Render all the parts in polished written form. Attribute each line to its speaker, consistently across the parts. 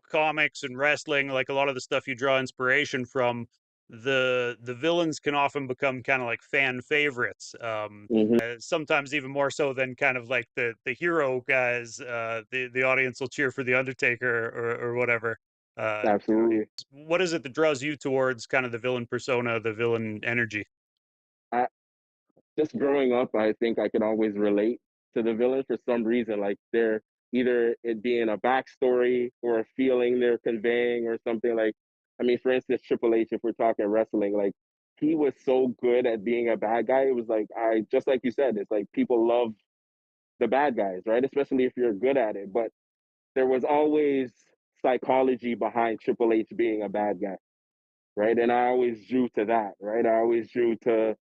Speaker 1: comics and wrestling, like a lot of the stuff you draw inspiration from, the villains can often become kind of like fan favorites.
Speaker 2: Hmm.
Speaker 1: Sometimes even more so than kind of like the hero guys. The audience will cheer for the Undertaker or whatever. Uh,
Speaker 2: Absolutely.
Speaker 1: what is it that draws you towards kind of the villain persona, the villain energy?
Speaker 2: I just growing up, I think I could always relate to the villain for some reason. Like they're either it being a backstory or a feeling they're conveying or something like. I mean, for instance, Triple H. If we're talking wrestling, like he was so good at being a bad guy. It was like I just like you said, it's like people love the bad guys, right? Especially if you're good at it. But there was always psychology behind Triple H being a bad guy, right? And I always drew to that, right? I always drew to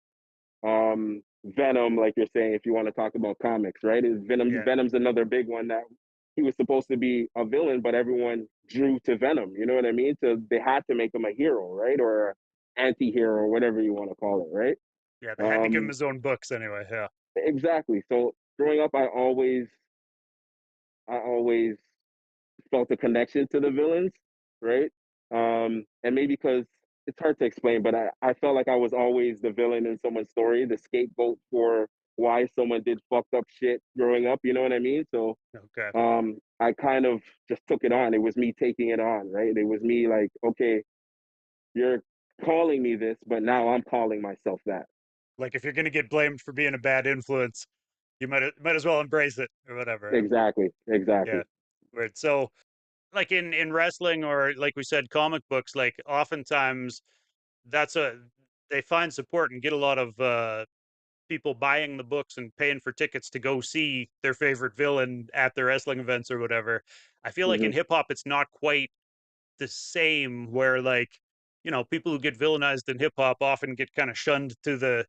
Speaker 2: Venom, like you're saying, if you want to talk about comics, right? Is
Speaker 1: Yeah,
Speaker 2: Venom's another big one that he was supposed to be a villain, but everyone drew to Venom. You know what I mean? So they had to make him a hero, right? Or anti-hero, or whatever you want to call it, right?
Speaker 1: yeah. They had to give him
Speaker 2: Um,
Speaker 1: his own books anyway. Yeah,
Speaker 2: exactly. So growing up, I always felt a connection to the villains, right? And maybe because it's hard to explain, but I felt like I was always the villain in someone's story, the scapegoat for why someone did fucked up shit growing up. You know what I mean? So
Speaker 1: okay.
Speaker 2: I kind of just took it on. It was me taking it on, right? It was me like, okay, you're calling me this, but now I'm calling myself that.
Speaker 1: Like if you're gonna get blamed for being a bad influence, you might as well embrace it or whatever.
Speaker 2: Exactly,
Speaker 1: Yeah.
Speaker 2: exactly.
Speaker 1: Right. So like in wrestling or like we said comic books, like oftentimes that's a they find support and get a lot of people buying the books and paying for tickets to go see their favorite villain at their wrestling events or whatever. I feel like
Speaker 2: Hmm.
Speaker 1: in hip hop it's not quite the same where like, people who get villainized in hip hop often get kind of shunned to the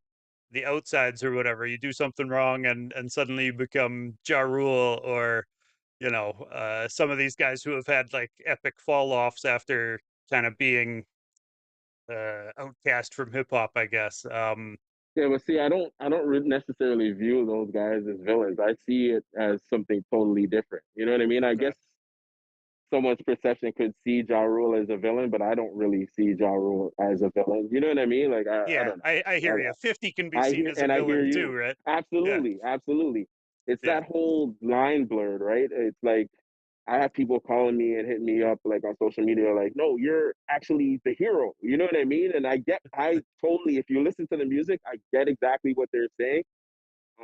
Speaker 1: outsides or whatever. You do something wrong and suddenly you become Ja Rule or some of these guys who have had like epic fall offs after kind of being outcast from hip hop, I guess.
Speaker 2: Yeah, but see, I don't necessarily view those guys as villains. I see it as something totally different. You know what I mean? I
Speaker 1: Okay.
Speaker 2: guess someone's perception could see Ja Rule as a villain, but I don't really see Ja Rule as a villain. You know what I mean? Like I
Speaker 1: Yeah,
Speaker 2: don't
Speaker 1: I
Speaker 2: know.
Speaker 1: hear you. 50 can be
Speaker 2: I
Speaker 1: seen
Speaker 2: hear
Speaker 1: as a
Speaker 2: and I hear
Speaker 1: villain too,
Speaker 2: you.
Speaker 1: right? Yeah,
Speaker 2: Absolutely, absolutely. It's
Speaker 1: yeah.
Speaker 2: that whole line blurred, right? It's like I have people calling me and hitting me up like on social media, like, no, you're actually the hero. You know what I mean? And I totally, if you listen to the music, I get exactly what they're saying.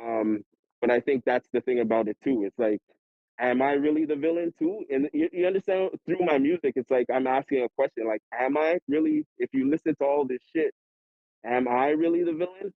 Speaker 2: Um, but I think that's the thing about it too. It's like, am I really the villain too? And you understand through my music, it's like I'm asking a question, like, am I really? If you listen to all this shit, am I really the villain?